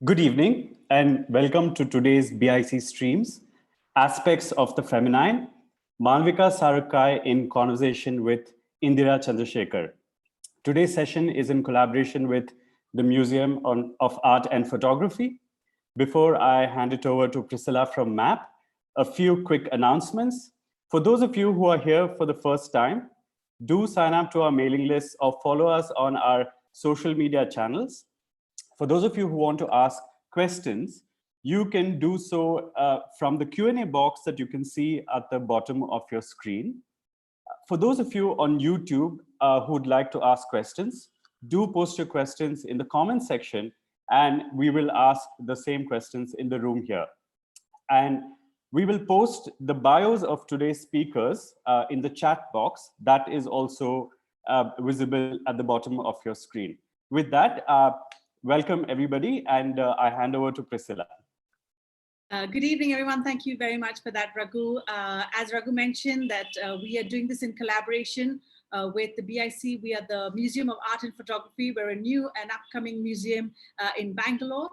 Good evening and welcome to today's BIC streams, Aspects of the Feminine, Malavika Sarukkai in conversation with Indira Chandrasekhar. Today's session is in collaboration with the Museum of Art and Photography. Before I hand it over to Priscilla from MAP, a few quick announcements. For those of you who are here for the first time, do sign up to our mailing list or follow us on our social media channels. For those of you who want to ask questions, you can do so from the Q&A box that you can see at the bottom of your screen. For those of you on YouTube who would like to ask questions, do post your questions in the comment section and we will ask the same questions in the room here. And we will post the bios of today's speakers in the chat box that is also visible at the bottom of your screen. With that, welcome everybody, and I hand over to Priscilla. Good evening, everyone. Thank you very much for that, Raghu. As Raghu mentioned, that we are doing this in collaboration with the BIC. We are the Museum of Art and Photography. We're a new and upcoming museum in Bangalore.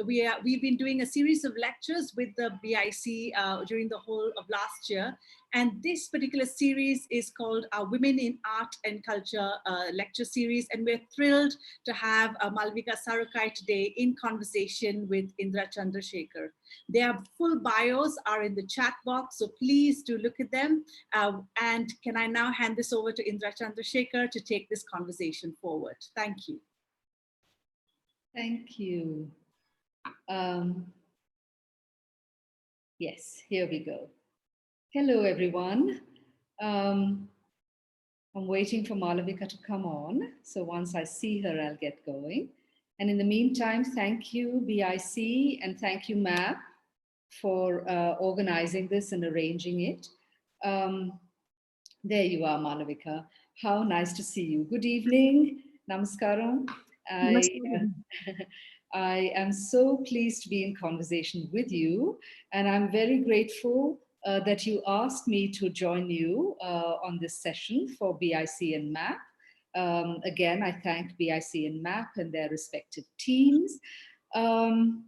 We've been doing a series of lectures with the BIC during the whole of last year. And this particular series is called our Women in Art and Culture lecture series. And we're thrilled to have Malavika Sarukkai today in conversation with Indira Chandrasekhar. Their full bios are in the chat box, so please do look at them. And can I now hand this over to Indira Chandrasekhar to take this conversation forward? Thank you. Thank you. Yes, here we go. Hello, everyone. I'm waiting for Malavika to come on. So once I see her, I'll get going. And in the meantime, thank you, BIC, and thank you, MAP, for organizing this and arranging it. There you are, Malavika. How nice to see you. Good evening. Namaskaram. I am so pleased to be in conversation with you, and I'm very grateful that you asked me to join you on this session for BIC and MAP. Again, I thank BIC and MAP and their respective teams. For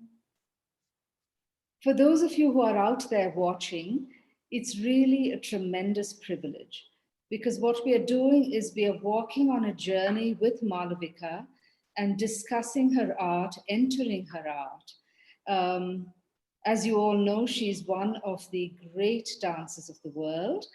those of you who are out there watching, it's really a tremendous privilege, because what we are doing is we are walking on a journey with Malavika and discussing her art, entering her art. As you all know, she's one of the great dancers of the world,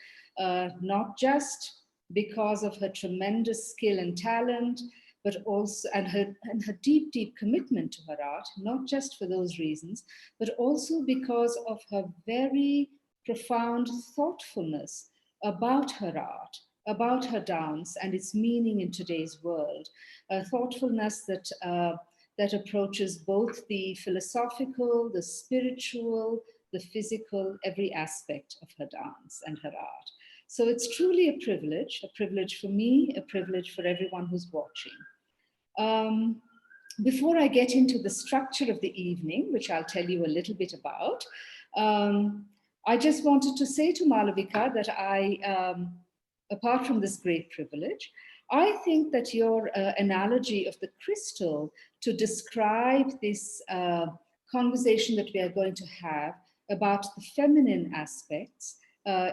not just because of her tremendous skill and talent, but also, and her deep, deep commitment to her art, not just for those reasons, but also because of her very profound thoughtfulness about her art, about her dance and its meaning in today's world, a thoughtfulness that approaches both the philosophical, the spiritual, the physical, every aspect of her dance and her art. So it's truly a privilege for me, a privilege for everyone who's watching. Before I get into the structure of the evening, which I'll tell you a little bit about, I just wanted to say to Malavika that apart from this great privilege, I think that your analogy of the crystal to describe this conversation that we are going to have about the feminine aspects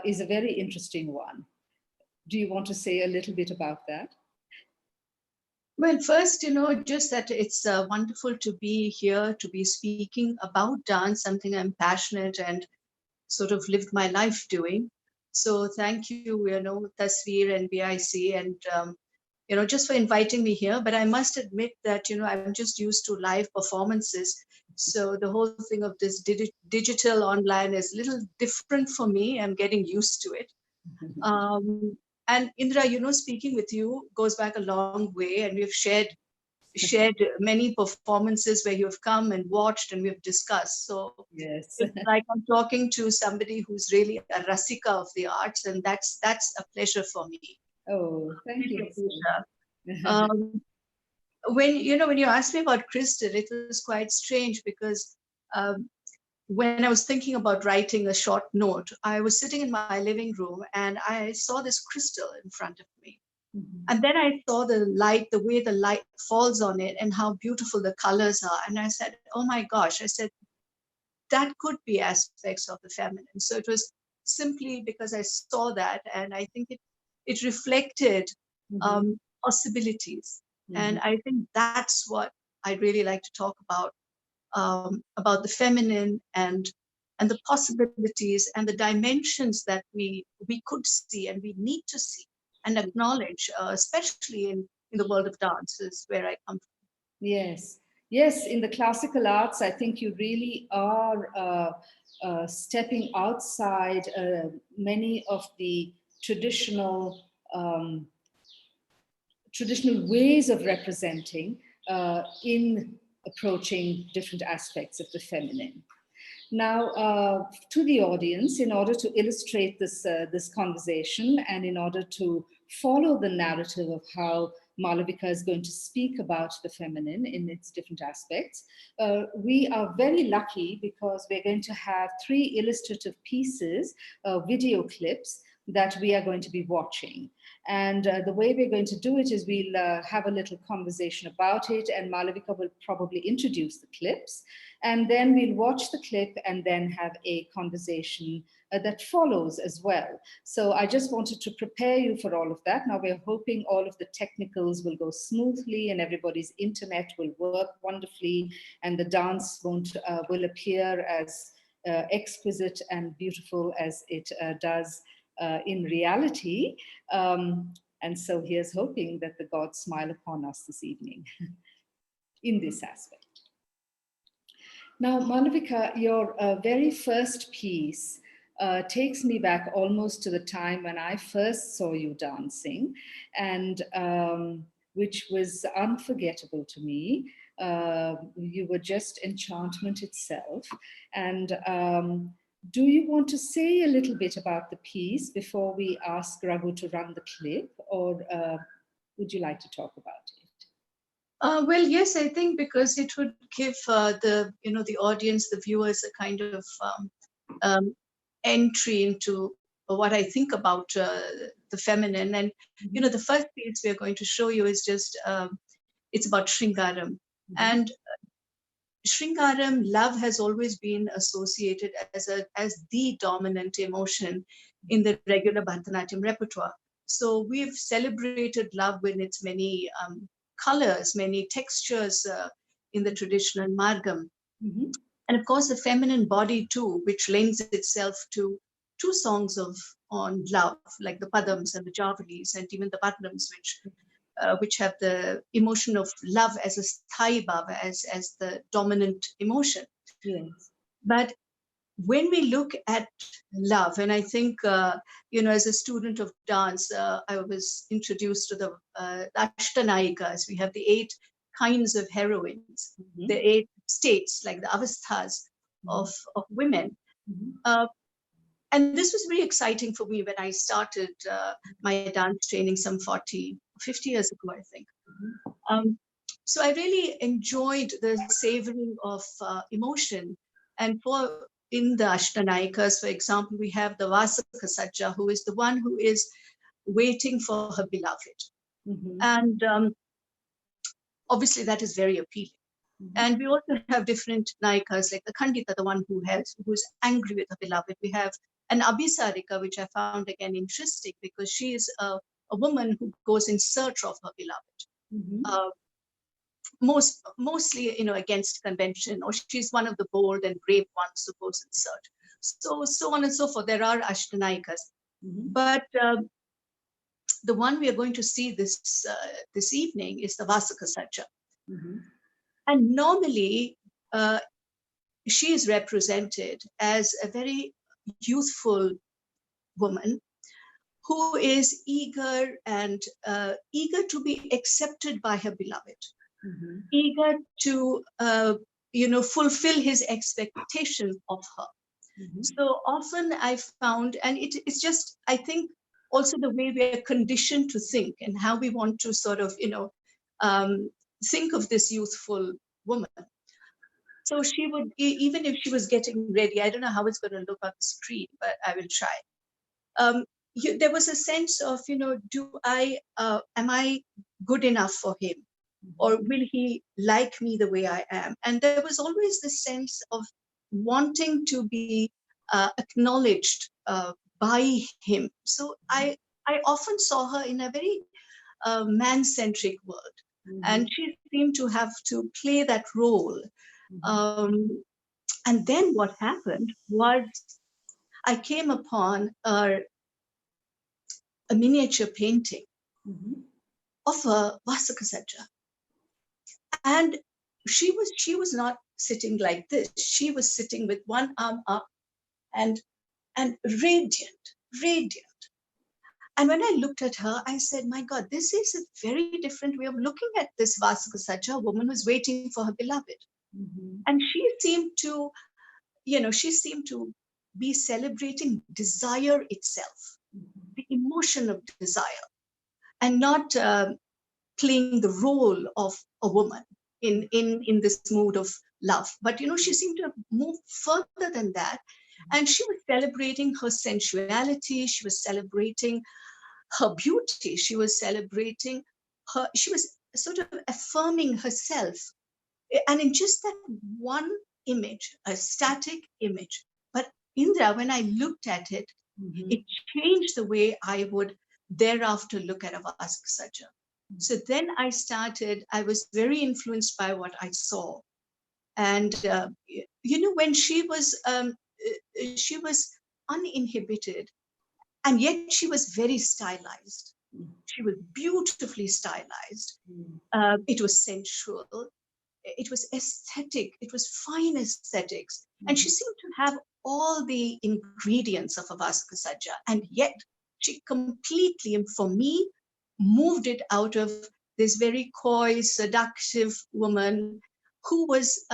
is a very interesting one. Do you want to say a little bit about that? Well, first, just that it's wonderful to be here, to be speaking about dance, something I'm passionate and sort of lived my life doing. So thank you, Tasveer and BIC, and just for inviting me here. But I must admit that, I'm just used to live performances. So the whole thing of this digital online is a little different for me. I'm getting used to it. And Indira, speaking with you goes back a long way, and we've shared many performances where you have come and watched and we've discussed. So yes, it's like I'm talking to somebody who's really a rasika of the arts, and that's a pleasure for me. Oh, thank you. When you asked me about crystal, it was quite strange because when I was thinking about writing a short note, I was sitting in my living room and I saw this crystal in front of me. And then I saw the light, the way the light falls on it and how beautiful the colors are. And I said, oh my gosh, I said, that could be aspects of the feminine. So it was simply because I saw that, and I think it reflected possibilities. And I think that's what I'd really like to talk about the feminine and the possibilities and the dimensions that we could see and we need to see and acknowledge, especially in the world of dance, is where I come from. Yes. Yes, in the classical arts, I think you really are stepping outside many of the traditional ways of representing in approaching different aspects of the feminine. Now, to the audience, in order to illustrate this conversation and in order to follow the narrative of how Malavika is going to speak about the feminine in its different aspects, we are very lucky because we're going to have 3 illustrative pieces, video clips, that we are going to be watching. And the way we're going to do it is we'll have a little conversation about it, and Malavika will probably introduce the clips, and then we'll watch the clip and then have a conversation that follows as well. So I just wanted to prepare you for all of that. Now we're hoping all of the technicals will go smoothly and everybody's internet will work wonderfully and the dance will appear as exquisite and beautiful as it does in reality. And so here's hoping that the gods smile upon us this evening in this aspect. Now, Malavika, your very first piece takes me back almost to the time when I first saw you dancing, and which was unforgettable to me. You were just enchantment itself. And do you want to say a little bit about the piece before we ask Raghu to run the clip, or would you like to talk about it? Well, yes, I think because it would give the audience, the viewers, a kind of entry into what I think about the feminine. And the first piece we're going to show you is just it's about Shringaram. And Shringaram, love has always been associated as the dominant emotion in the regular Bharatanatyam repertoire. So we've celebrated love in its many colors, many textures in the traditional Margam. And of course, the feminine body too, which lends itself to 2 songs on love, like the Padams and the Javalis, and even the Padams, which have the emotion of love as a sthai bhava, as the dominant emotion. Yes. But when we look at love, and I think, as a student of dance, I was introduced to the Ashtanayikas. We have the 8 kinds of heroines, the 8 states, like the avasthas of women. And this was very exciting for me when I started my dance training some 40, 50 years ago, I think. So I really enjoyed the savoring of emotion. And in the Ashtanayikas, for example, we have the Vasaka Sajja, who is the one who is waiting for her beloved. And obviously that is very appealing. And we also have different Nayikas, like the Khandita, the one who's angry with her beloved. We have an Abhisarika, which I found again interesting because she is a woman who goes in search of her beloved. Mostly, against convention, or she's one of the bold and brave ones who goes in search. So on and so forth. There are Ashtanayikas. But the one we are going to see this evening is the Vasaka Sajja. And normally, she is represented as a very youthful woman who is eager to be accepted by her beloved, eager to fulfill his expectation of her. So often I found, and it's just, I think, also the way we are conditioned to think and how we want to sort of, think of this youthful woman. So she would, even if she was getting ready, I don't know how it's going to look on the screen, but I will try. there was a sense of, am I good enough for him? Or will he like me the way I am? And there was always this sense of wanting to be acknowledged by him. So I often saw her in a very man-centric world. And she seemed to have to play that role. And then what happened was I came upon a miniature painting of a Vasakasajja. And she was not sitting like this. She was sitting with one arm up and radiant. And when I looked at her, I said, my God, this is a very different way of looking at this Vasakasajja, a woman who's waiting for her beloved. And she seemed to be celebrating desire itself, the emotion of desire, and not playing the role of a woman in this mood of love. But she seemed to have moved further than that. And she was celebrating her sensuality. She was celebrating her beauty. She was celebrating she was sort of affirming herself. And in just that one image, a static image. But Indra, when I looked at it, it changed the way I would thereafter look at a Vasakasajja. So then I was very influenced by what I saw. And, when she was uninhibited, and yet she was very stylized. She was beautifully stylized. It was sensual. It was aesthetic. It was fine aesthetics. And she seemed to have all the ingredients of a Vasakasajja. And yet she completely, for me, moved it out of this very coy, seductive woman who was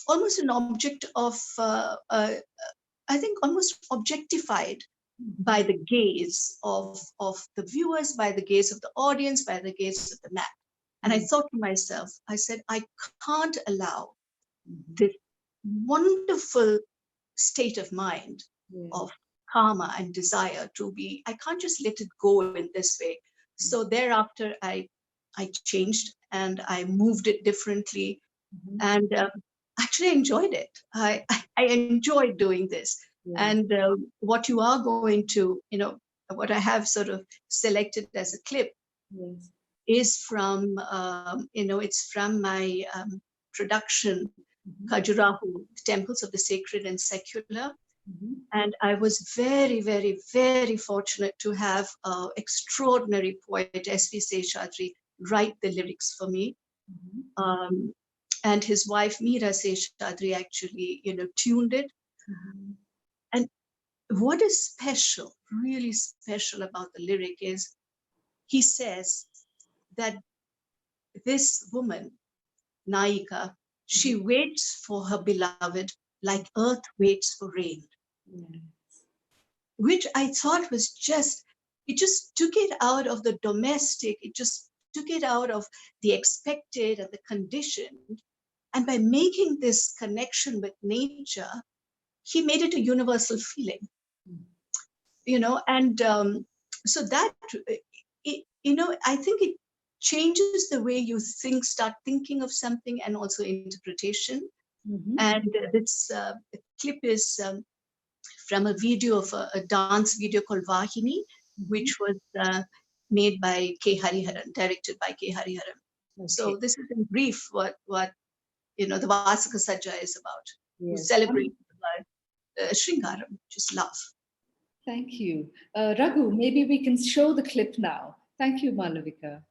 almost an object of, I think, almost objectified by the gaze of the viewers, by the gaze of the audience, by the gaze of the man. And I thought to myself, I said, I can't allow this wonderful state of mind of karma and desire to be, I can't just let it go in this way. So thereafter, I changed and I moved it differently. And actually enjoyed it. I enjoyed doing this. And what you are going to, what I have sort of selected as a clip is from, it's from my production, Khajuraho, Temples of the Sacred and Secular. And I was very, very, very fortunate to have extraordinary poet S.V. Seshadri write the lyrics for me. And his wife, Meera Seshadri, actually, tuned it. And what is special, really special about the lyric is he says that this woman, Naika, she waits for her beloved like earth waits for rain. Which I thought was it just took it out of the domestic, it just took it out of the expected and the conditioned. And by making this connection with nature, he made it a universal feeling, and so that, I think it changes the way you start thinking of something and also interpretation. And this clip is from a video of a dance video called Vahini, which was made by K. Hariharan, directed by K. Hariharan. Okay. So this is in brief what the Vasakasajja is about. Celebrate Shringaram, just love. Thank you. Raghu, maybe we can show the clip now. Thank you, Malavika.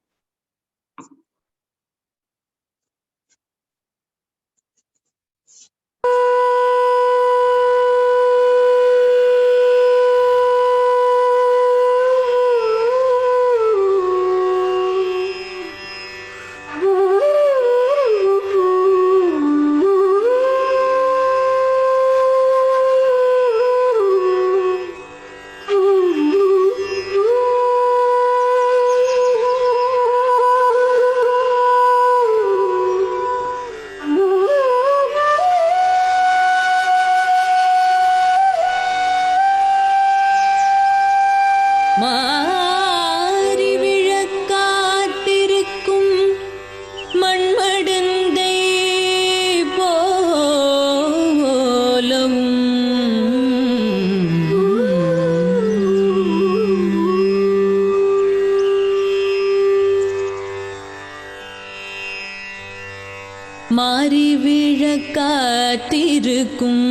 மாறி விழ காத்திருக்கும்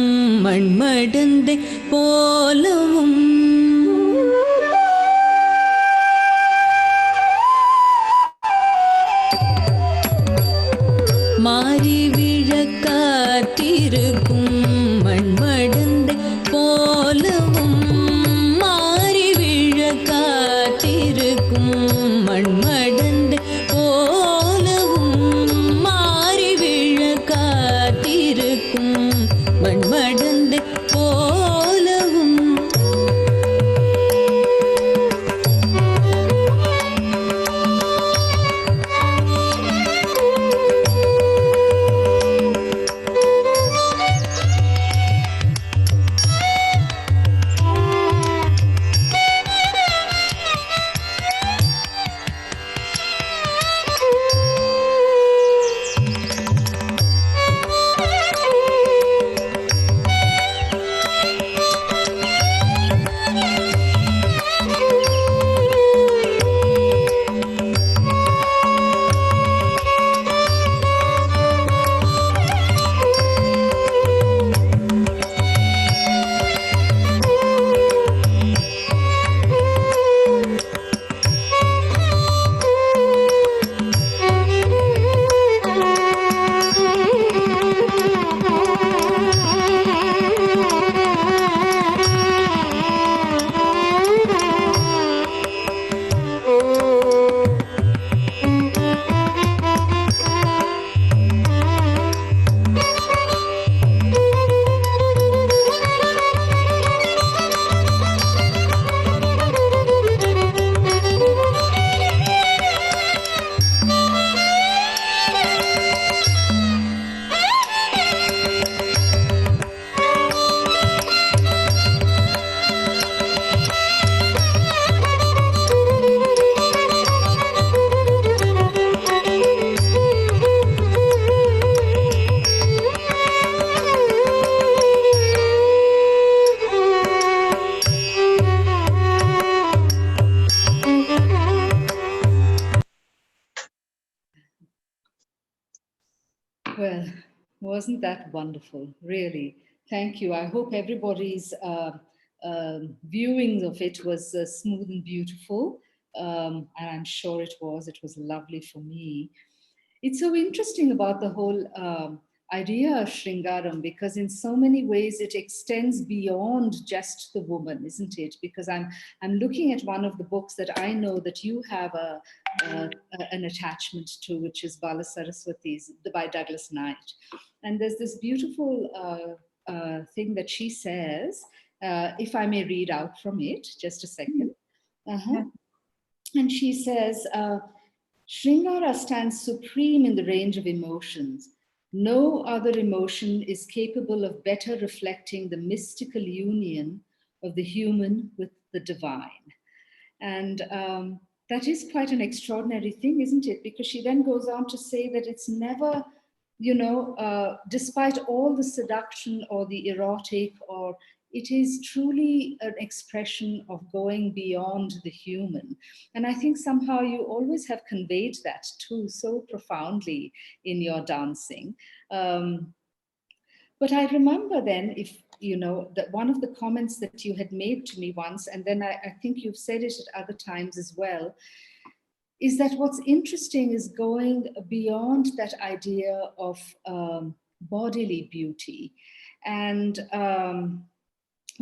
மண்மடந்தை போலவும் மாறி விழ காத்திருக்கும் மண்மடந்தை போலவும் மாறி விழ காத்திருக்கும் மண்மடந்தை போலவும் மாறி விழ காத்திருக்கும் மண்மடந்தை போலவும் Well, wasn't that wonderful? Really. Thank you. I hope everybody's viewing of it was smooth and beautiful. And I'm sure it was. It was lovely for me. It's so interesting about the whole idea of Shringaram, because in so many ways it extends beyond just the woman, isn't it? Because I'm looking at one of the books that I know that you have an attachment to, which is Bala Saraswati's by Douglas Knight. And there's this beautiful thing that she says, if I may read out from it, just a second. And she says, Shringara stands supreme in the range of emotions. No other emotion is capable of better reflecting the mystical union of the human with the divine. And that is quite an extraordinary thing, isn't it? Because she then goes on to say that it's never, you know, despite all the seduction or the erotic, or it is truly an expression of going beyond the human. And I think somehow you always have conveyed that too, so profoundly in your dancing. But I remember then, if you know, that one of the comments that you had made to me once, and then I think you've said it at other times as well, is that what's interesting is going beyond that idea of bodily beauty. And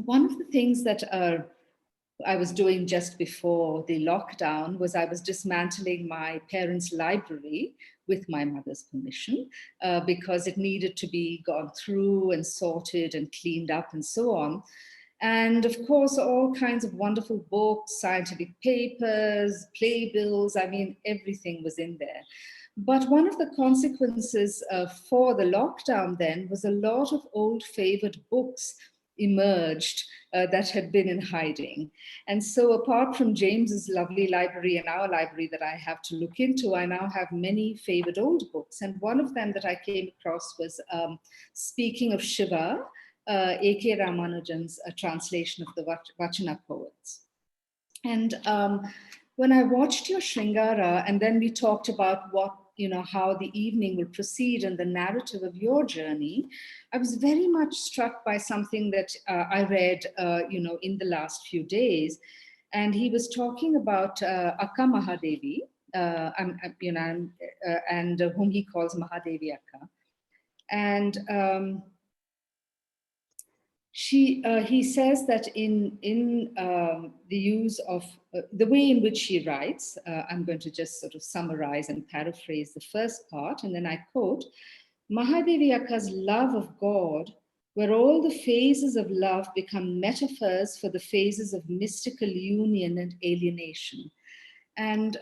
one of the things that I was doing just before the lockdown was I was dismantling my parents' library with my mother's permission, because it needed to be gone through and sorted and cleaned up and so on. And of course, all kinds of wonderful books, scientific papers, playbills, I mean, everything was in there. But one of the consequences for the lockdown then was a lot of old favored books emerged that had been in hiding. And so apart from James's lovely library and our library that I have to look into, I now have many favored old books. And one of them that I came across was Speaking of Shiva, A.K. Ramanujan's translation of the Vachana poets. And when I watched your Shringara, and then we talked about what how the evening will proceed and the narrative of your journey, I was very much struck by something that I read, in the last few days. And he was talking about Akka Mahadevi, and whom he calls Mahadevi Akka. And he says that in the use of the way in which she writes, I'm going to just sort of summarize and paraphrase the first part, and then I quote, Mahadevi Akka's love of God, where all the phases of love become metaphors for the phases of mystical union and alienation. And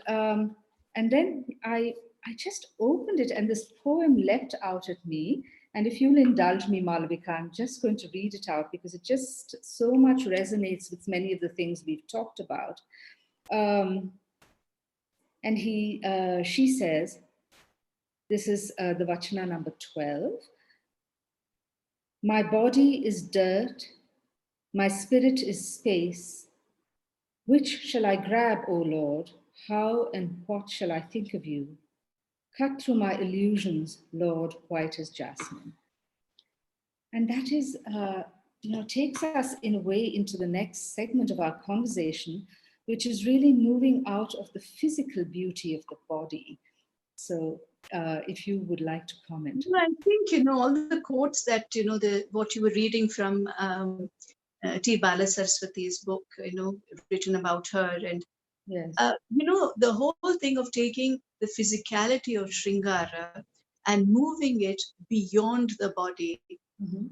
then I just opened it, and this poem leapt out at me. And if you'll indulge me, Malavika, I'm just going to read it out because it just so much resonates with many of the things we've talked about. And she says, this is the Vachana number 12. My body is dirt, my spirit is space. Which shall I grab, O Lord? How and what shall I think of you? Cut through my illusions, Lord, white as jasmine. And that is, takes us in a way into the next segment of our conversation, which is really moving out of the physical beauty of the body. So if you would like to comment. Well, I think, all the quotes that, what you were reading from T. Bala Saraswati's book, written about her. And, yes. The whole thing of taking the physicality of Shringara and moving it beyond the body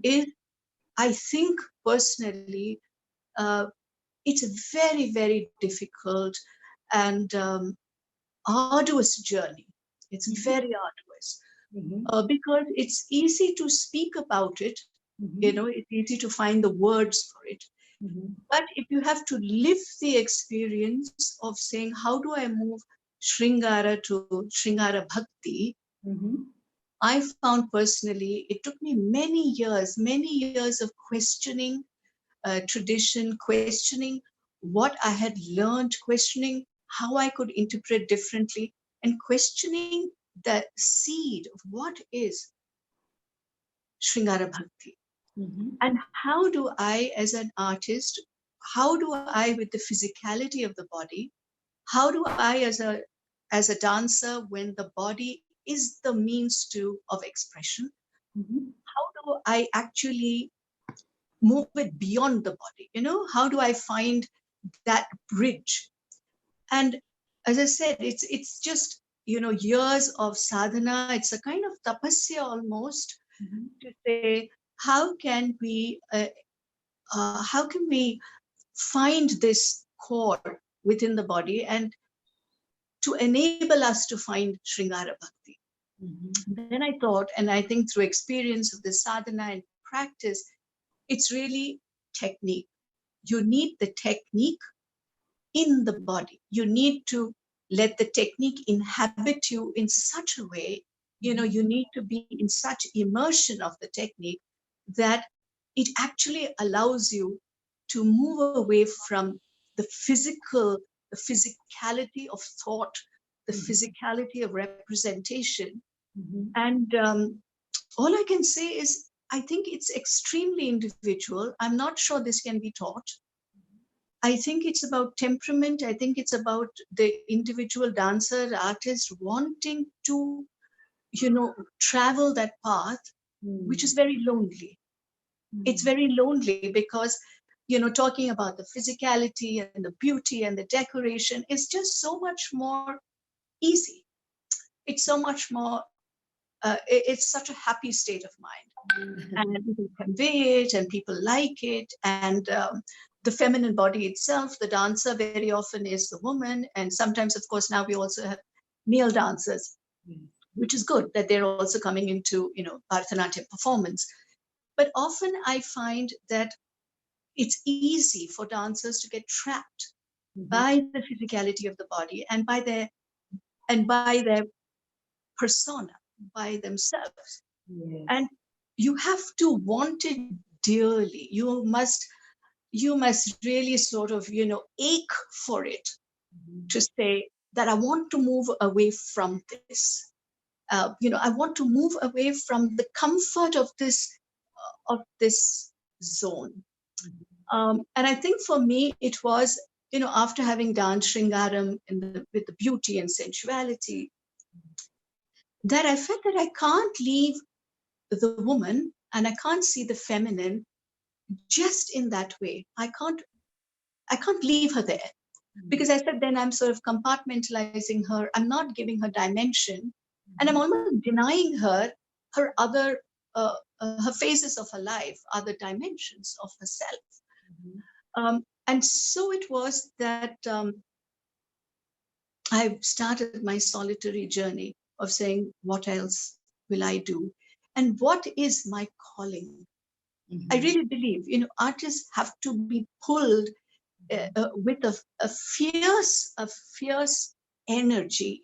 is, I think personally, it's a very, very difficult and arduous journey. It's very arduous because it's easy to speak about it. It's easy to find the words for it. But if you have to live the experience of saying, how do I move Shringara to Shringara Bhakti? I found personally, it took me many years of questioning tradition, questioning what I had learned, questioning how I could interpret differently, and questioning the seed of what is Shringara Bhakti. And how do I, as an artist, how do I, with the physicality of the body, how do I, as a dancer, when the body is the means of expression, how do I actually move it beyond the body? How do I find that bridge? And as I said, it's just, years of sadhana. It's a kind of tapasya almost to say, how can we find this core within the body and to enable us to find Shringara Bhakti? Then I thought, and I think through experience of the sadhana and practice, it's really technique. You need the technique in the body. You need to let the technique inhabit you in such a way, you need to be in such immersion of the technique that it actually allows you to move away from the physicality of thought, the physicality of representation. And all I can say is, I think it's extremely individual. I'm not sure this can be taught. I think it's about temperament. I think it's about the individual dancer, artist wanting to, travel that path, which is very lonely. It's very lonely because, talking about the physicality and the beauty and the decoration is just so much more easy. It's so much more, it's such a happy state of mind. And people convey it and people like it. And the feminine body itself, the dancer very often is the woman. And sometimes, of course, now we also have male dancers, which is good that they're also coming into, Bharatanatyam performance. But often I find that it's easy for dancers to get trapped by the physicality of the body and by their persona, by themselves. Yes. And you have to want it dearly. You must really sort of, ache for it to say that I want to move away from this. I want to move away from the comfort of this zone. And I think for me, it was, after having done Shringaram with the beauty and sensuality, that I felt that I can't leave the woman and I can't see the feminine just in that way. I can't leave her there, because I said then I'm sort of compartmentalizing her. I'm not giving her dimension, and I'm almost denying her other her phases of her life, other dimensions of herself. And so it was that I started my solitary journey of saying, what else will I do? And what is my calling? I really believe, artists have to be pulled with a fierce energy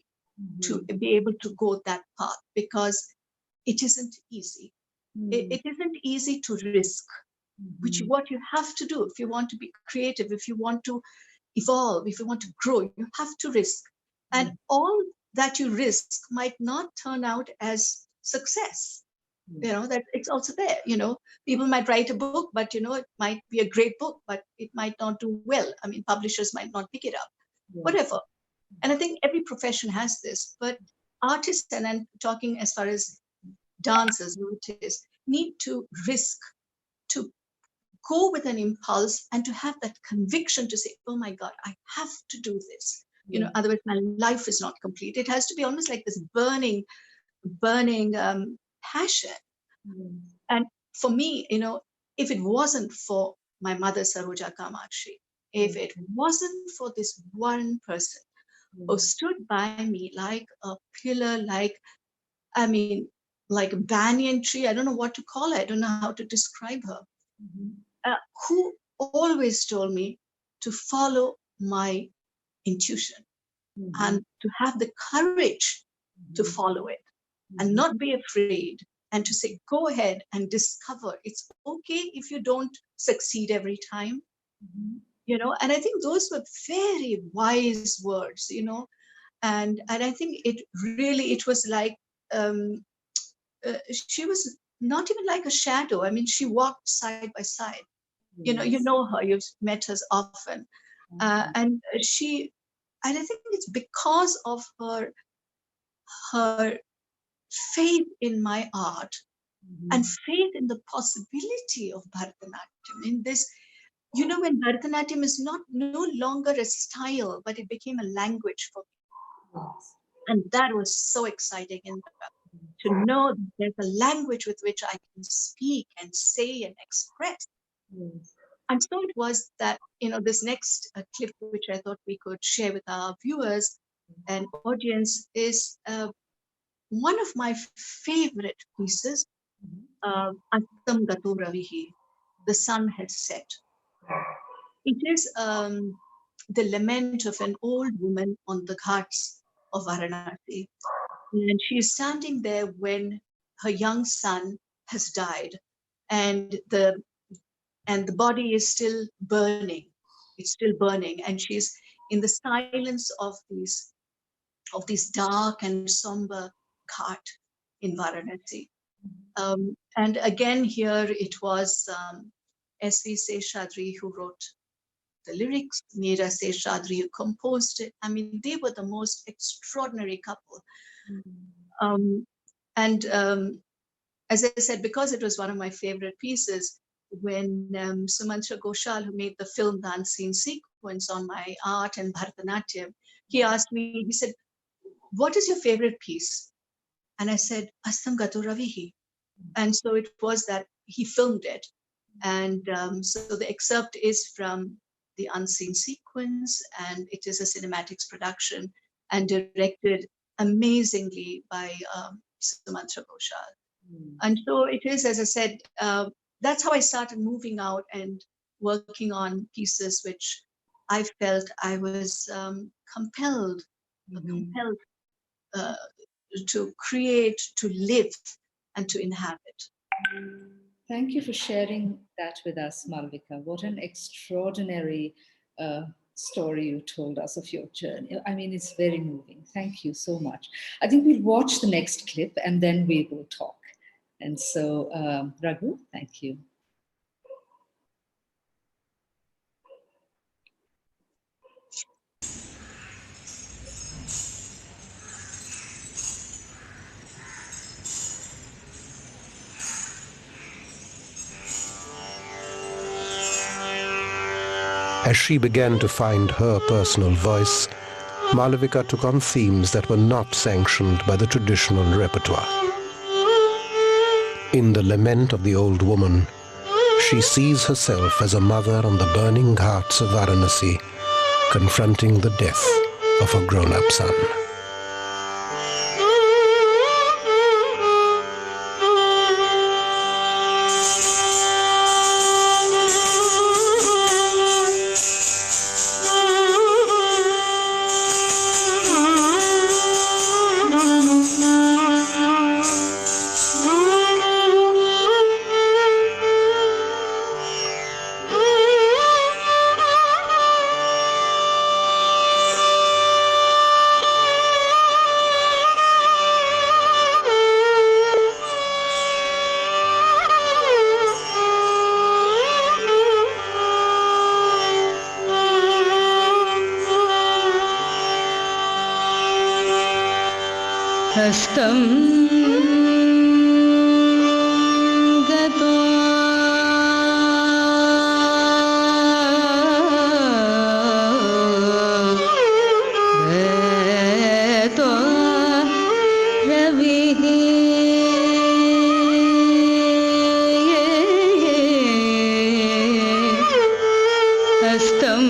to be able to go that path, because it isn't easy. It isn't easy to risk, which is what you have to do if you want to be creative, if you want to evolve, if you want to grow, you have to risk. And all that you risk might not turn out as success. That it's also there. People might write a book, but it might be a great book, but it might not do well. I mean, publishers might not pick it up, whatever. And I think every profession has this, but artists, and I'm talking as far as dancers, artists, need to risk, to go with an impulse, and to have that conviction to say, oh my God, I have to do this. Otherwise my life is not complete. It has to be almost like this burning passion. And for me, if it wasn't for my mother, Saroja Kamakshi, if it wasn't for this one person who stood by me like a pillar, like a banyan tree, I don't know what to call it, I don't know how to describe her, who always told me to follow my intuition and to have the courage to follow it and not be afraid, and to say, go ahead and discover. It's okay if you don't succeed every time, and I think those were very wise words, and I think it was like, she was not even like a shadow. I mean, she walked side by side. You know her, you've met her often. And I think it's because of her faith in my art and faith in the possibility of Bharatanatyam. In this, when Bharatanatyam is no longer a style, but it became a language for me. And that was so exciting, to know that there's a language with which I can speak and say and express. And so it was that, this next clip, which I thought we could share with our viewers and audience, is one of my favorite pieces, Astam Gato Ravihi, The Sun Has Set. It is the lament of an old woman on the ghats of Varanasi. And she is standing there when her young son has died, and the body is still burning. It's still burning, and she's in the silence of these dark and somber ghat in Varanasi. And again, here it was S.V. Seshadri who wrote the lyrics, Meera Seshadri who composed it. I mean, they were the most extraordinary couple. As I said, because it was one of my favorite pieces, when Sumantra Ghoshal, who made the film The Unseen Sequence on my art and Bharatanatyam, he asked me, he said, what is your favorite piece? And I said, Astam Gato Ravihi. And so it was that he filmed it. And so the excerpt is from The Unseen Sequence, and it is a cinematics production and directed amazingly by Sumantra Ghoshal. And so it is, as I said, that's how I started moving out and working on pieces which I felt I was compelled to create, to live, and to inhabit. Thank you for sharing that with us, Malavika. What an extraordinary story you told us of your journey. I mean, it's very moving. Thank you so much. I think we'll watch the next clip and then we will talk. And so, Raghu, thank you. As she began to find her personal voice, Malavika took on themes that were not sanctioned by the traditional repertoire. In The Lament of the Old Woman, she sees herself as a mother on the burning ghats of Varanasi, confronting the death of a grown-up son. हस्तं गतो गतो रविः हस्तं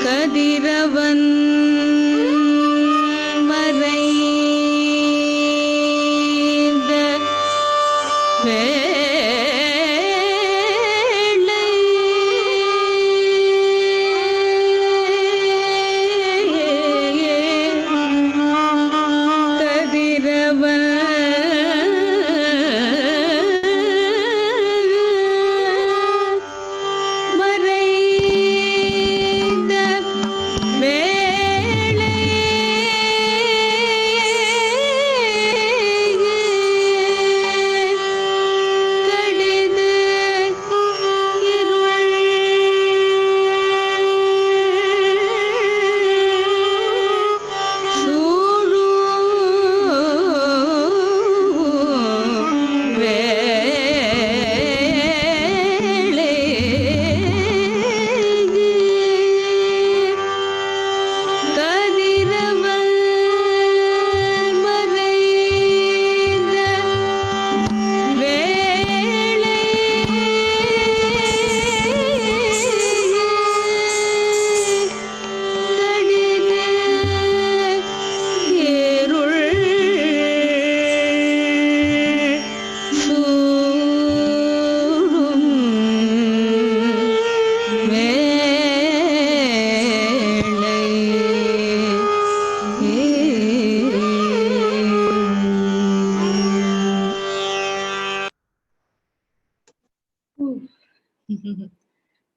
கதிரவன் மறைந்த வேளை கதிரவன்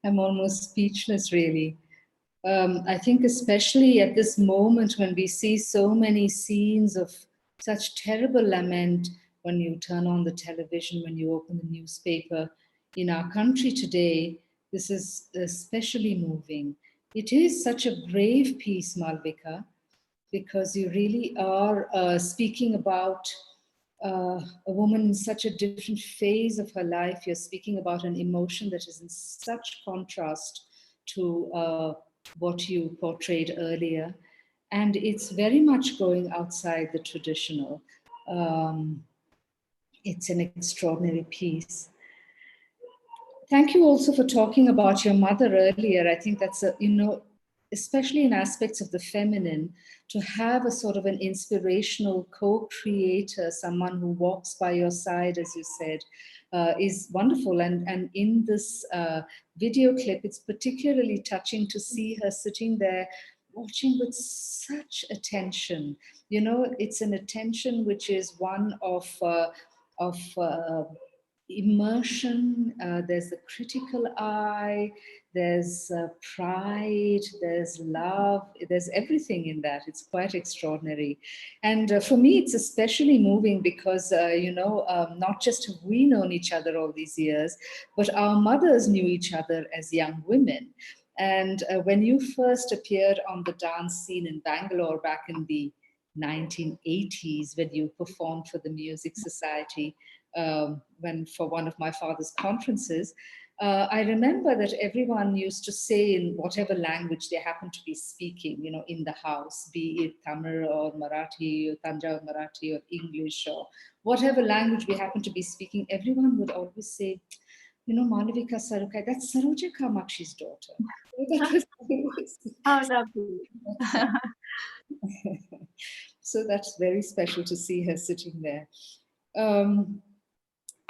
I'm almost speechless, really. I think especially at this moment when we see so many scenes of such terrible lament, when you turn on the television, when you open the newspaper, in our country today, this is especially moving. It is such a brave piece, Malavika, because you really are speaking about a woman in such a different phase of her life. You're speaking about an emotion that is in such contrast to what you portrayed earlier. And it's very much going outside the traditional. It's an extraordinary piece. Thank you also for talking about your mother earlier. I think that's especially in aspects of the feminine, to have a sort of an inspirational co-creator, someone who walks by your side, as you said, is wonderful. And in this video clip, it's particularly touching to see her sitting there watching with such attention. It's an attention which is one of immersion. There's the critical eye, there's pride, there's love, there's everything in that. It's quite extraordinary. And for me, it's especially moving because, not just have we known each other all these years, but our mothers knew each other as young women. And when you first appeared on the dance scene in Bangalore back in the 1980s, when you performed for the Music Society, for one of my father's conferences, I remember that everyone used to say in whatever language they happened to be speaking, in the house, be it Tamil or Marathi or Tanjavur Marathi or English or whatever language we happened to be speaking, everyone would always say, Malavika Sarukkai, that's Saroja Kamakshi's daughter. How lovely. So that's very special to see her sitting there.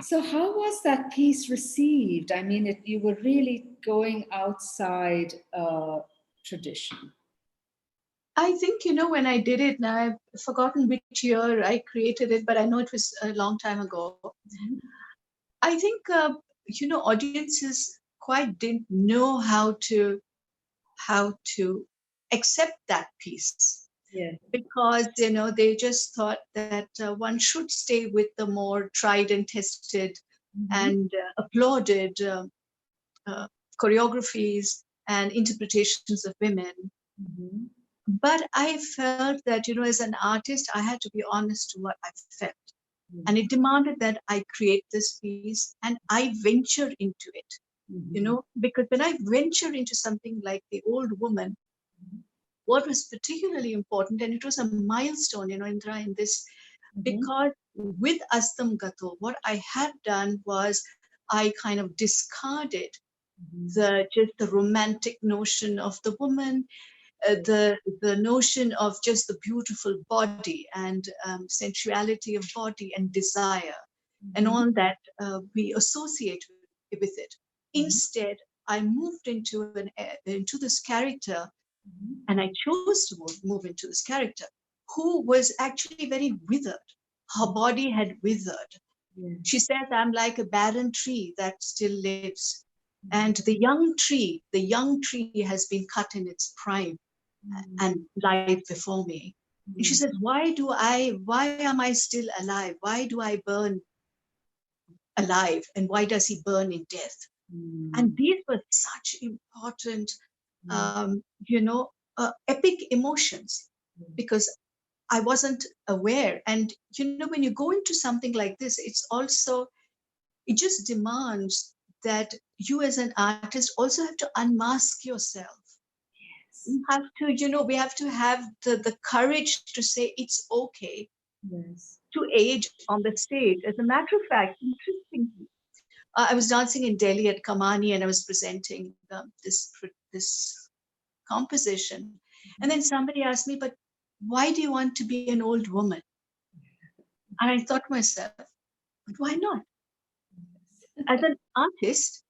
So how was that piece received? I mean, you were really going outside tradition. I think, when I did it, now I've forgotten which year I created it, but I know it was a long time ago. Mm-hmm. I think, audiences quite didn't know how to accept that piece. Yeah. Because, they just thought that one should stay with the more tried and tested and applauded choreographies and interpretations of women. Mm-hmm. But I felt that, as an artist, I had to be honest to what I felt. Mm-hmm. And it demanded that I create this piece and I venture into it, because when I venture into something like The Old Woman, what was particularly important, and it was a milestone, Indira, in this, because with Astam Gato, what I had done was I kind of discarded the romantic notion of the woman, the notion of just the beautiful body and sensuality of body and desire and all that we associate with it. Instead, I moved into this character. And I chose to move into this character who was actually very withered. Her body had withered. Yes. She says, I'm like a barren tree that still lives. And the young tree has been cut in its prime and lies before me. And she says, why am I still alive? Why do I burn alive? And why does he burn in death? And these were such important, epic emotions, because I wasn't aware. And, when you go into something like this, it just demands that you as an artist also have to unmask yourself. Yes. You have to, we have to have the courage to say it's okay to age on the stage. As a matter of fact, interestingly, I was dancing in Delhi at Kamani and I was presenting this composition. And then somebody asked me, but why do you want to be an old woman? And I thought to myself, but why not? As an artist,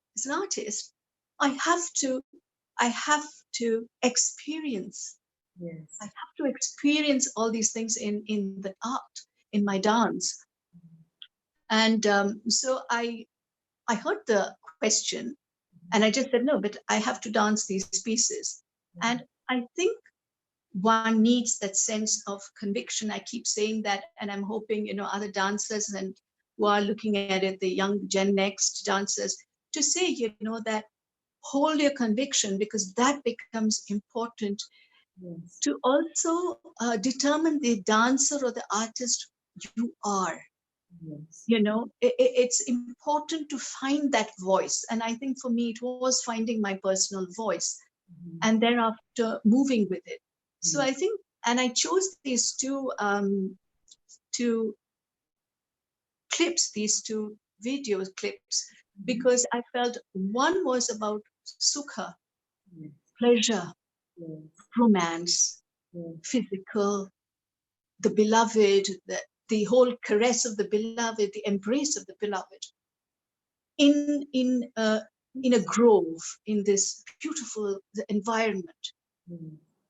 I have to experience. Yes. I have to experience all these things in the art, in my dance. And so I heard the question and I just said, no, but I have to dance these pieces. And I think one needs that sense of conviction. I keep saying that, and I'm hoping, other dancers and who are looking at it, the young Gen Next dancers, to say, that hold your conviction, because that becomes important to also determine the dancer or the artist you are. Yes. You know, it's important to find that voice. And I think for me, it was finding my personal voice and thereafter moving with it. So I think, and I chose these two clips, these two video clips, because I felt one was about sukha, pleasure, romance, physical, the beloved, the whole caress of the beloved, the embrace of the beloved, in a grove, in this beautiful environment,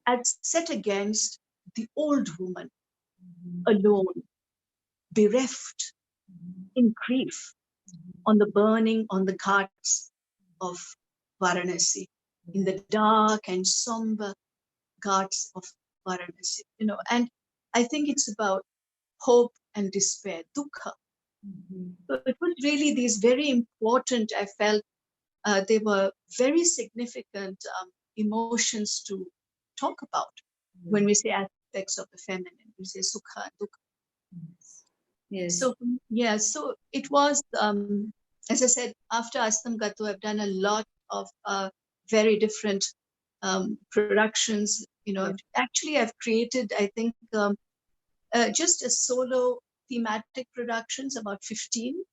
as set against the old woman, alone, bereft, in grief, on the ghats of Varanasi, in the dark and somber ghats of Varanasi, you know. And I think it's about hope and despair, dukkha. So it was really these very important, I felt they were very significant emotions to talk about when we say aspects of the feminine. We say sukha and dukkha. Yes. So yeah, so it was, as I said, after Astam Gato, I've done a lot of very different productions. You know, actually, I've created, I think, just a solo thematic productions, about 15.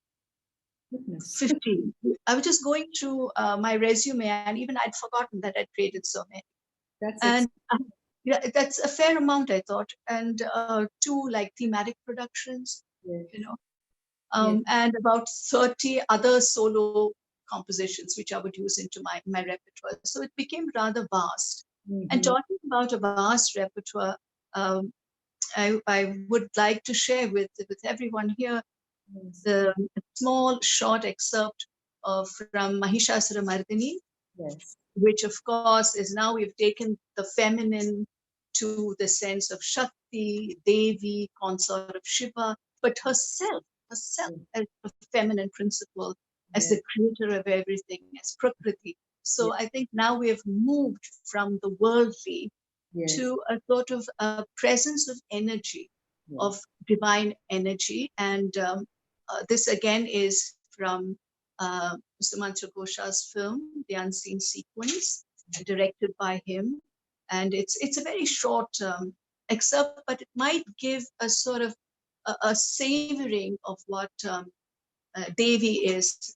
15. I was just going through my resume, and even I'd forgotten that I'd created so many. Yeah, that's a fair amount, I thought. And 2 like thematic productions, you know, and about 30 other solo compositions, which I would use into my repertoire. So it became rather vast. And talking about a vast repertoire, I would like to share with everyone here the small short excerpt from Mahishasuramardini, which of course is now we've taken the feminine to the sense of Shakti, Devi, consort of Shiva, but herself as a feminine principle, as the creator of everything, as Prakriti. So I think now we have moved from the worldly to a sort of a presence of energy, of divine energy. And this again is from Mr. Mantra Ghoshal's film, The Unseen Sequence, directed by him. And it's a very short excerpt, but it might give a sort of a savoring of what Devi is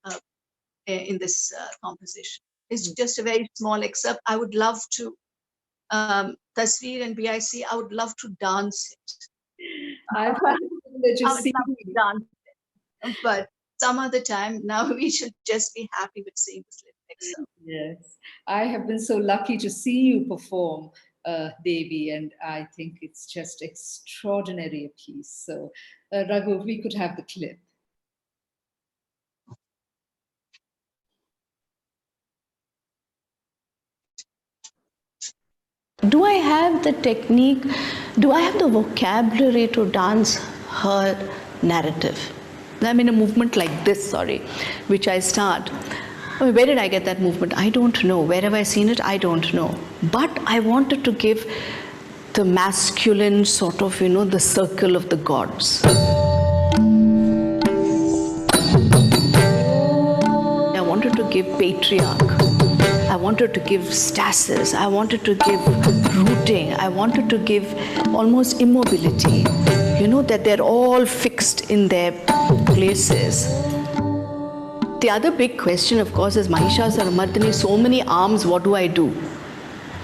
in this composition. It's just a very small excerpt. I would love to, Tasveer and BIC, I would love to dance it. I would love to dance it. But some other time, now we should just be happy with seeing this little excerpt. Yes, I have been so lucky to see you perform, Devi, and I think it's just extraordinary a piece. So, Raghu, if we could have the clip. Do I have the technique, do I have the vocabulary to dance her narrative? I'm in a movement like this, which I start. I mean, where did I get that movement? I don't know. Where have I seen it? I don't know. But I wanted to give the masculine sort of, the circle of the gods. I wanted to give patriarch. I wanted to give stasis. I wanted to give rooting. I wanted to give almost immobility. That they're all fixed in their places. The other big question, of course, is Mahishasuramardini, so many arms, what do I do?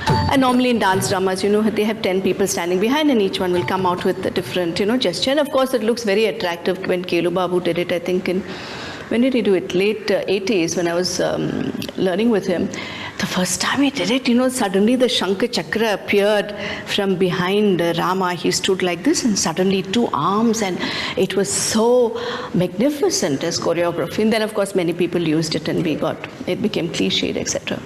And normally in dance dramas, they have 10 people standing behind and each one will come out with a different, gesture. And of course, it looks very attractive when Kelu Babu did it, I think, when did he do it? Late 80s, when I was learning with him. The first time he did it, suddenly the Shankha Chakra appeared from behind Rama. He stood like this and suddenly 2 arms, and it was so magnificent as choreography. And then, of course, many people used it and it became cliched, etc.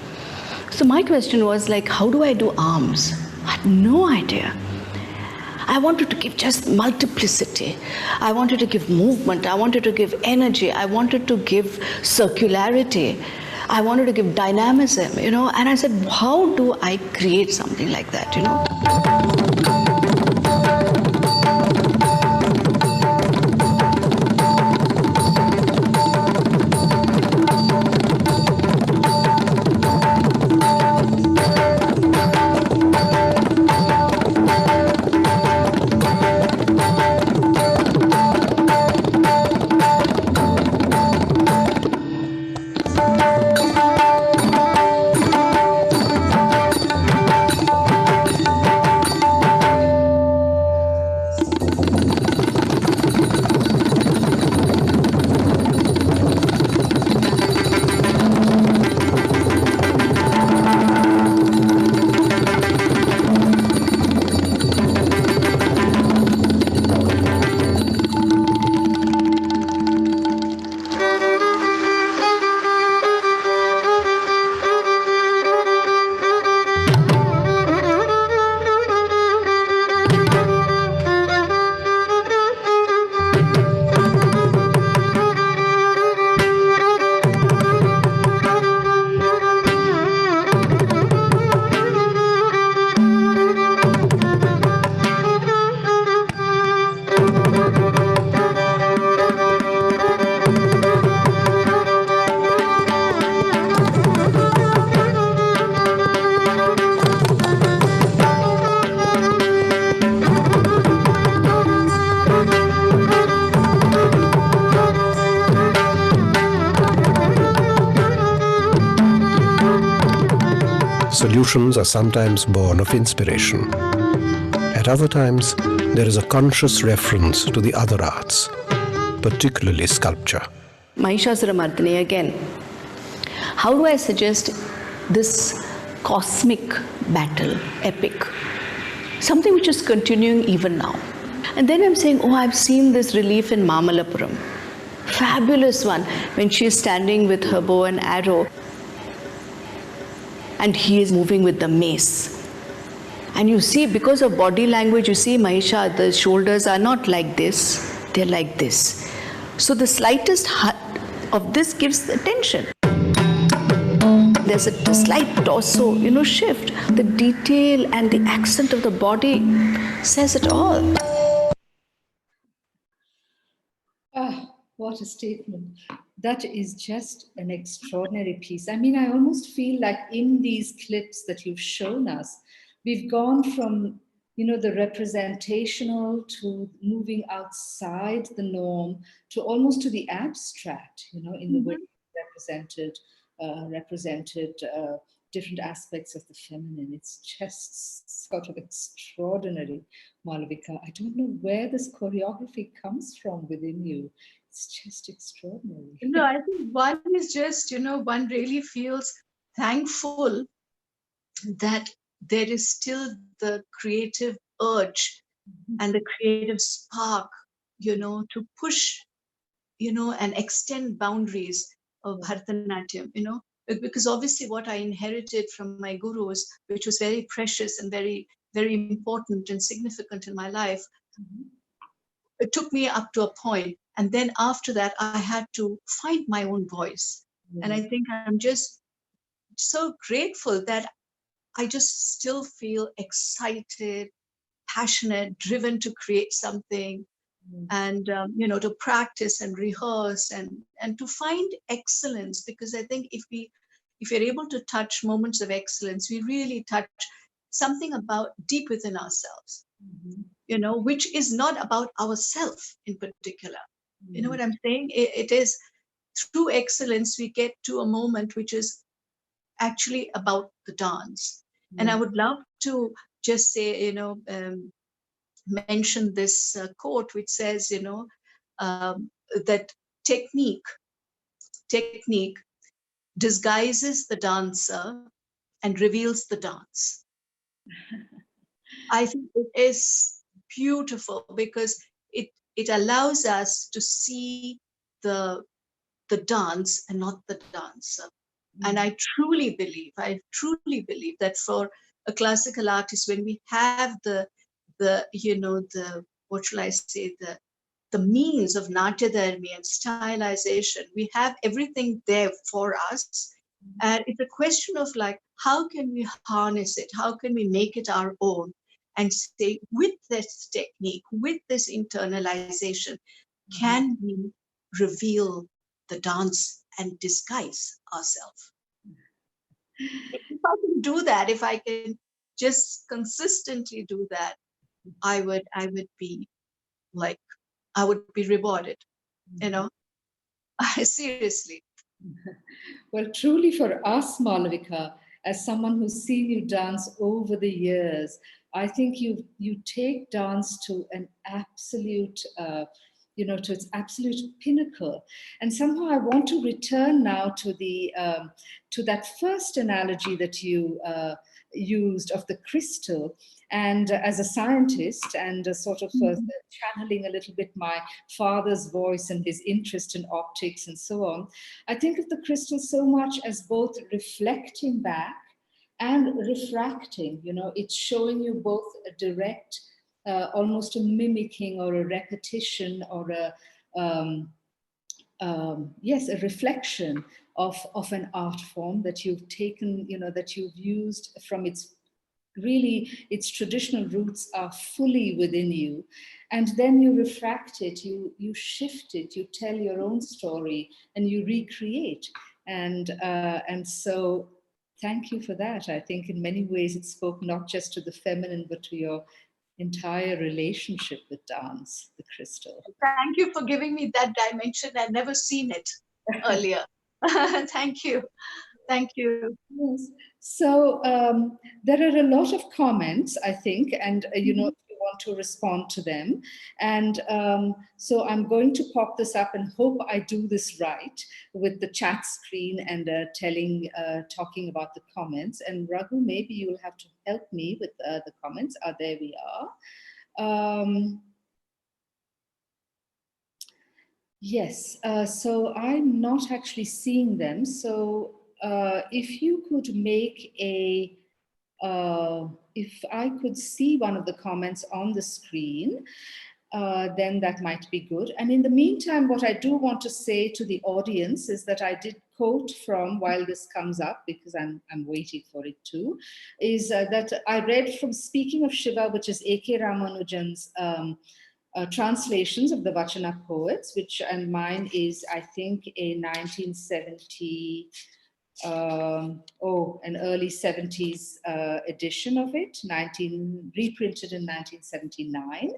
So my question was like, how do I do arms? I had no idea. I wanted to give just multiplicity. I wanted to give movement. I wanted to give energy. I wanted to give circularity. I wanted to give dynamism, and I said, how do I create something like that, solutions are sometimes born of inspiration. At other times, there is a conscious reference to the other arts, particularly sculpture. Mahishasuramardini again. How do I suggest this cosmic battle, epic? Something which is continuing even now. And then I'm saying, oh, I've seen this relief in Mamalapuram. Fabulous one, when she is standing with her bow and arrow and he is moving with the mace. And you see, because of body language, you see Mahisha, the shoulders are not like this, they're like this. So the slightest of this gives the tension. There's a slight torso, shift. The detail and the accent of the body says it all. Ah, what a statement. That is just an extraordinary piece. I mean, I almost feel like in these clips that you've shown us, we've gone from, the representational to moving outside the norm to almost to the abstract, in the way you represented different aspects of the feminine. It's just sort of extraordinary, Malavika. I don't know where this choreography comes from within you. It's just extraordinary. I think one is just, one really feels thankful that there is still the creative urge and the creative spark, to push, and extend boundaries of Bharatanatyam, because obviously what I inherited from my gurus, which was very precious and very, very important and significant in my life, it took me up to a point. And then after that, I had to find my own voice. And I think I'm just so grateful that I just still feel excited, passionate, driven to create something, and to practice and rehearse and to find excellence. Because I think if you're able to touch moments of excellence, we really touch something about deep within ourselves, which is not about ourselves in particular. You know what I'm saying? It is through excellence we get to a moment which is actually about the dance. And I would love to just say, mention this quote which says, that technique disguises the dancer and reveals the dance. I think it is beautiful because it allows us to see the dance and not the dancer. And I truly believe that for a classical artist, when we have the what shall I say, the means of natyadharmi and stylization, we have everything there for us. And it's a question of like, how can we harness it? How can we make it our own? And say, with this technique, with this internalization, can we reveal the dance and disguise ourselves? If I can do that, if I can just consistently do that, I would be like, I would be rewarded, seriously. Well, truly for us, Malavika, as someone who's seen you dance over the years, I think you take dance to an absolute, to its absolute pinnacle. And somehow I want to return now to to that first analogy that you used of the crystal. And as a scientist and sort of channeling a little bit my father's voice and his interest in optics and so on, I think of the crystal so much as both reflecting back and refracting. It's showing you both a direct, almost a mimicking or a repetition or a reflection of an art form that you've taken, that you've used from its traditional roots are fully within you. And then you refract it, you shift it, you tell your own story and you recreate. And so thank you for that. I think in many ways it spoke not just to the feminine, but to your entire relationship with dance, the crystal. Thank you for giving me that dimension. I'd never seen it earlier. Thank you. Thank you. Yes. So there are a lot of comments, I think, and if you want to respond to them. And so I'm going to pop this up and hope I do this right with the chat screen and talking about the comments. And Raghu, maybe you'll have to help me with the comments. There we are. Yes, so I'm not actually seeing them. So if you could make if I could see one of the comments on the screen, then that might be good. And in the meantime, what I do want to say to the audience is that I did quote from, while this comes up, because I'm waiting for it too, is that I read from Speaking of Shiva, which is A.K. Ramanujan's translations of the Vachana poets, and mine is, I think, a 1970, an early 70s edition of it, reprinted in 1979.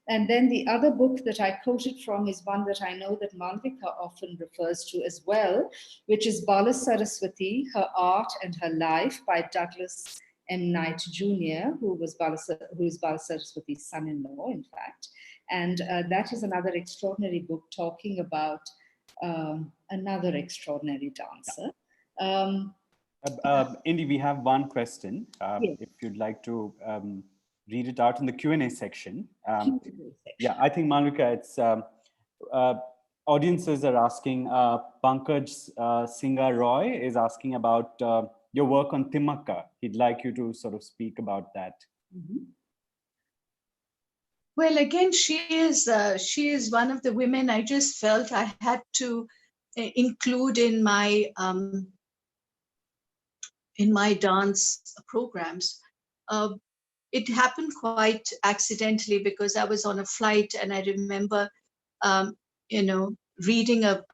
And then the other book that I quoted from is one that I know that Malavika often refers to as well, which is Bala Saraswati, Her Art and Her Life by Douglas M. Knight Jr., who is Bala Saraswati's son-in-law, in fact. And that is another extraordinary book talking about another extraordinary dancer. Indy, we have one question. Yes. If you'd like to read it out in the Q&A section. Yeah, I think, Malavika, it's audiences are asking, Pankaj Singha Roy is asking about your work on Timmakka. He'd like you to sort of speak about that. Mm-hmm. Well, again, she is one of the women I just felt I had to include in my dance programs. It happened quite accidentally because I was on a flight and I remember, reading a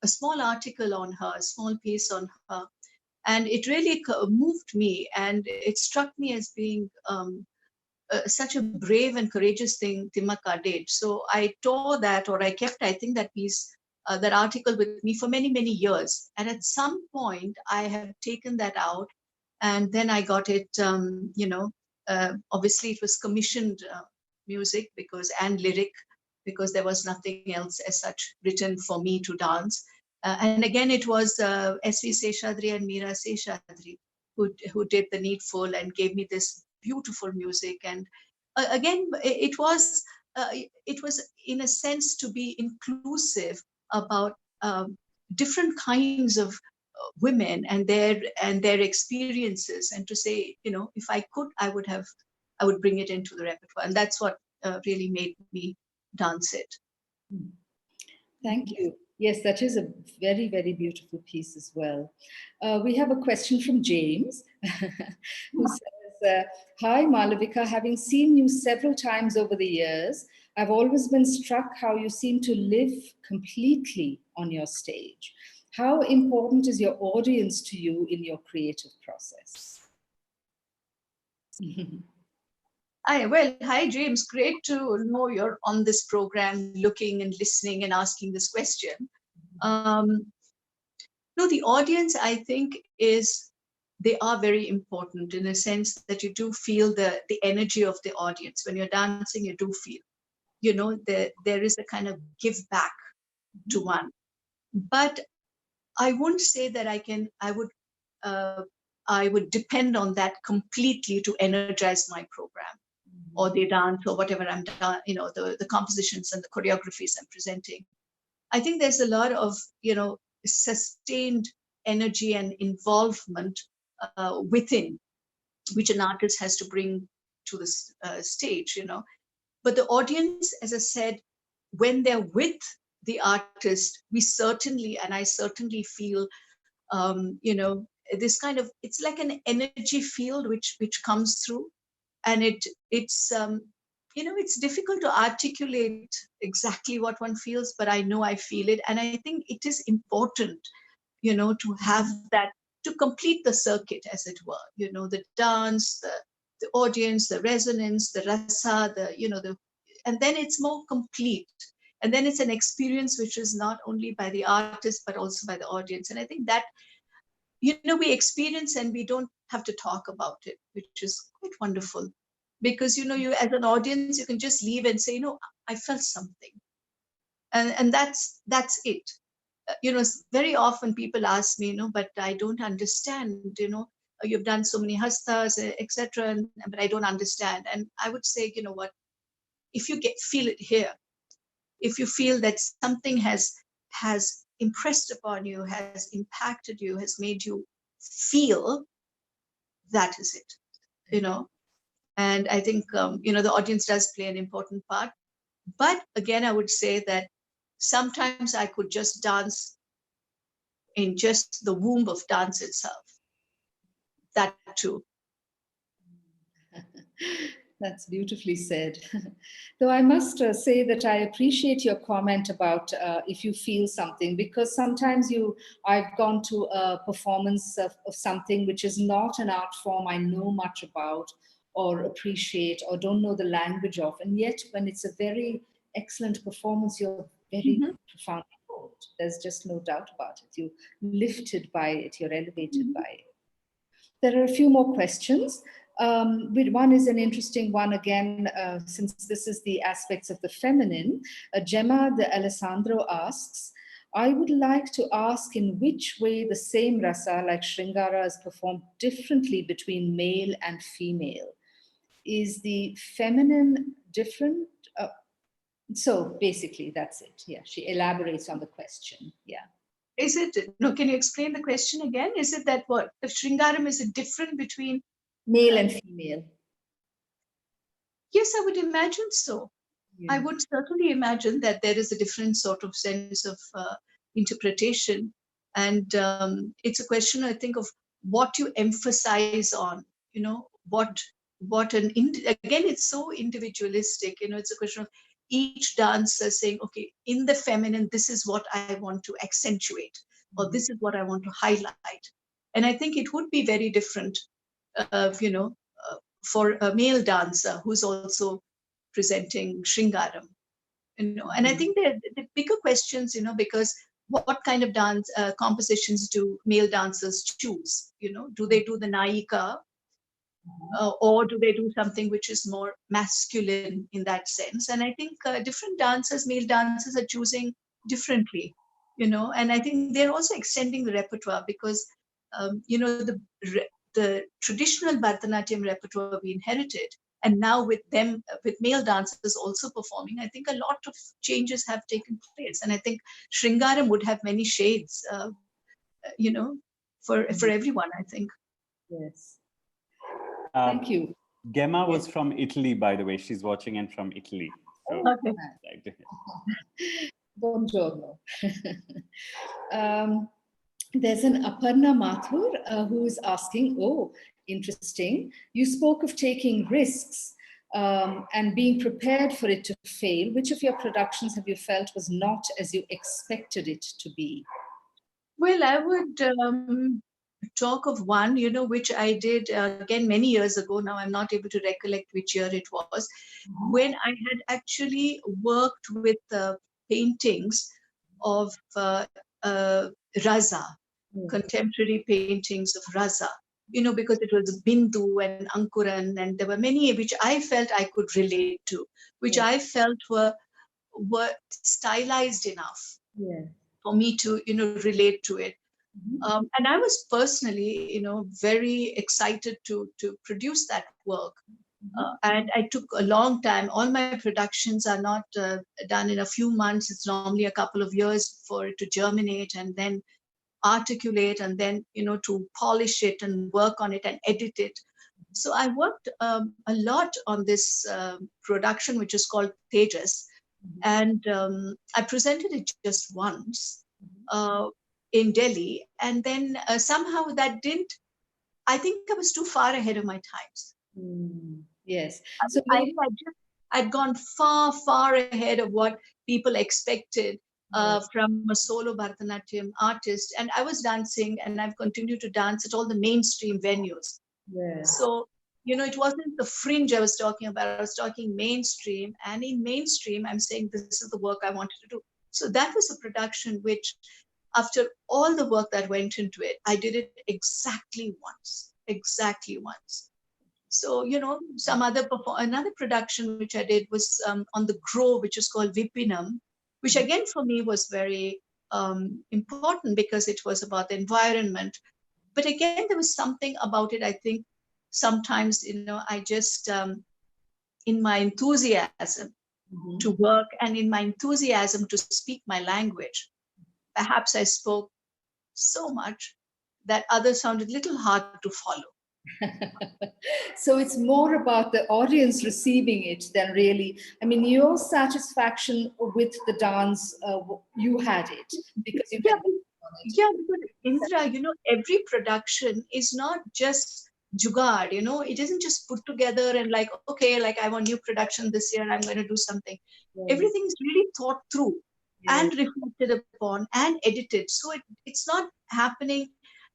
small article on her, a small piece on her, and it really moved me, and it struck me as being such a brave and courageous thing Timmakka did. So I tore that, or I kept, I think, that piece, that article with me for many, many years. And at some point, I have taken that out, and then I got it. Obviously, it was commissioned music and lyric, because there was nothing else as such written for me to dance. And again, it was S.V. Seshadri and Meera Seshadri who did the needful and gave me this beautiful music. And again, it was in a sense to be inclusive about different kinds of women and their experiences, and to say, if I could, I would bring it into the repertoire, and that's what really made me dance it. Thank you. Yes, that is a very, very beautiful piece as well. We have a question from James, who says, hi, Malavika, having seen you several times over the years, I've always been struck how you seem to live completely on your stage. How important is your audience to you in your creative process? Hi, James. Great to know you're on this program, looking and listening and asking this question. No, the audience, I think, they are very important in a sense that you do feel the energy of the audience. When you're dancing, you do feel, there is a kind of give back to one. But I wouldn't say that I would depend on that completely to energize my program, or the dance, or whatever I'm done, the compositions and the choreographies I'm presenting. I think there's a lot of, sustained energy and involvement within, which an artist has to bring to the stage, But the audience, as I said, when they're with the artist, I certainly feel, this kind of, it's like an energy field which comes through, and it's difficult to articulate exactly what one feels, but I know I feel it, and I think it is important, to have that, to complete the circuit, as it were, the dance, the audience, the resonance, the rasa, and then it's more complete. And then it's an experience which is not only by the artist, but also by the audience. And I think that we experience and we don't have to talk about it, which is quite wonderful. Because, you as an audience, you can just leave and say, I felt something. And that's it. Very often people ask me, but I don't understand, you've done so many hastas, etc., but I don't understand. And I would say, what, if you feel it here, if you feel that something has impressed upon you, has impacted you, has made you feel, that is it, And I think, the audience does play an important part. But again, I would say that sometimes I could just dance in just the womb of dance itself. That too. That's beautifully said. Though I must say that I appreciate your comment about if you feel something, because sometimes I've gone to a performance of something which is not an art form I know much about or appreciate or don't know the language of. And yet when it's a very excellent performance, you're very profoundly moved. There's just no doubt about it. You're lifted by it, you're elevated by it. There are a few more questions. One is an interesting one again, since this is the aspects of the feminine. Gemma de Alessandro asks, I would like to ask in which way the same rasa like Shringara is performed differently between male and female. Is the feminine different? So basically that's it. Yeah, she elaborates on the question. Yeah. Is it, no, can you explain the question again? Is it that what, the Shringaram, is it different between male and female? Yes, I would imagine so. Yeah. I would certainly imagine that there is a different sort of sense of interpretation. And it's a question, I think, of what you emphasize on, again, it's so individualistic, it's a question of each dancer saying, okay, in the feminine, this is what I want to accentuate, or this is what I want to highlight. And I think it would be very different, for a male dancer who's also presenting Shringaram, and I think the bigger questions, because what kind of dance compositions do male dancers choose? Do they do the Naika, or do they do something which is more masculine in that sense? And I think different dancers, male dancers, are choosing differently, and I think they're also extending the repertoire because, the traditional Bharatanatyam repertoire we inherited, and now with male dancers also performing, I think a lot of changes have taken place. And I think Shringaram would have many shades, for everyone, I think. Yes. Thank you. Gemma was from Italy, by the way. She's watching and from Italy. So, Okay. Buongiorno. There's an Aparna Mathur who is asking, oh, interesting. You spoke of taking risks and being prepared for it to fail. Which of your productions have you felt was not as you expected it to be? Well, I would talk of one, which I did again many years ago. Now I'm not able to recollect which year it was, when I had actually worked with paintings of Raza, contemporary paintings of Raza, because it was Bindu and Ankuran, and there were many which I felt I could relate to, which I felt were stylized enough for me to, relate to it. And I was personally, very excited to produce that work. And I took a long time. All my productions are not done in a few months. It's normally a couple of years for it to germinate and then articulate and then, to polish it and work on it and edit it. So I worked a lot on this production, which is called Tejas. And I presented it just once in Delhi. And then somehow that didn't, I think I was too far ahead of my times. Yes. So I'd gone far, far ahead of what people expected from a solo Bharatanatyam artist. And I was dancing, and I've continued to dance at all the mainstream venues. Yes. So, it wasn't the fringe I was talking about. I was talking mainstream. And in mainstream, I'm saying this is the work I wanted to do. So that was a production which after all the work that went into it, I did it exactly once. So, another production which I did was on the Grove, which is called Vipinam, which again for me was very important because it was about the environment. But again, there was something about it, I think, sometimes, I just, in my enthusiasm to work and in my enthusiasm to speak my language, perhaps I spoke so much that others found it a little hard to follow. So it's more about the audience receiving it than really, I mean, your satisfaction with the dance, you had it because you had Yeah, because Indra, every production is not just jugaad, it isn't just put together and like, okay, like I want new production this year, I'm going to do something. Everything is really thought through and reflected upon and edited. So it's not happening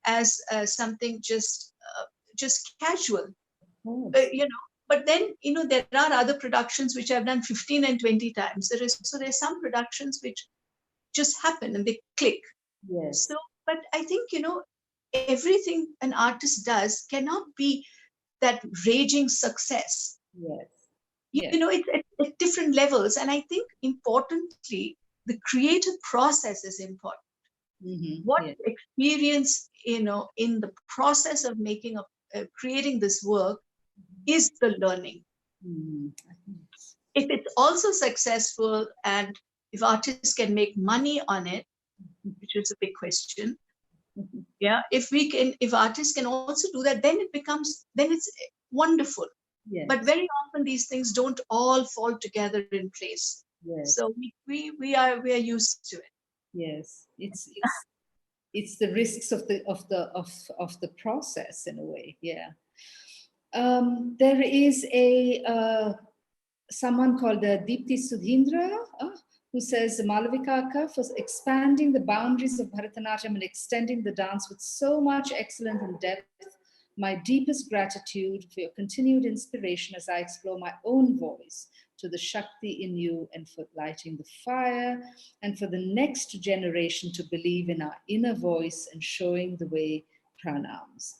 as something just casual, but then, there are other productions which I've done 15 and 20 times. There's some productions which just happen and they click. Yes. So, but I think, everything an artist does cannot be that raging success. Yes. It's at different levels. And I think importantly, the creative process is important. What experience, in the process of creating this work is the learning. If it's also successful and if artists can make money on it, which is a big question. Yeah, if artists can also do that, then it's wonderful. Yes. But very often these things don't all fall together in place. Yes. So we are used to it. Yes, it's the risks of the process in a way. Yeah. There is someone called Deepti Syndrome, who says, Malavika Akka, for expanding the boundaries of Bharatanatyam and extending the dance with so much excellence and depth. My deepest gratitude for your continued inspiration as I explore my own voice to the Shakti in you and for lighting the fire and for the next generation to believe in our inner voice and showing the way. Pranams.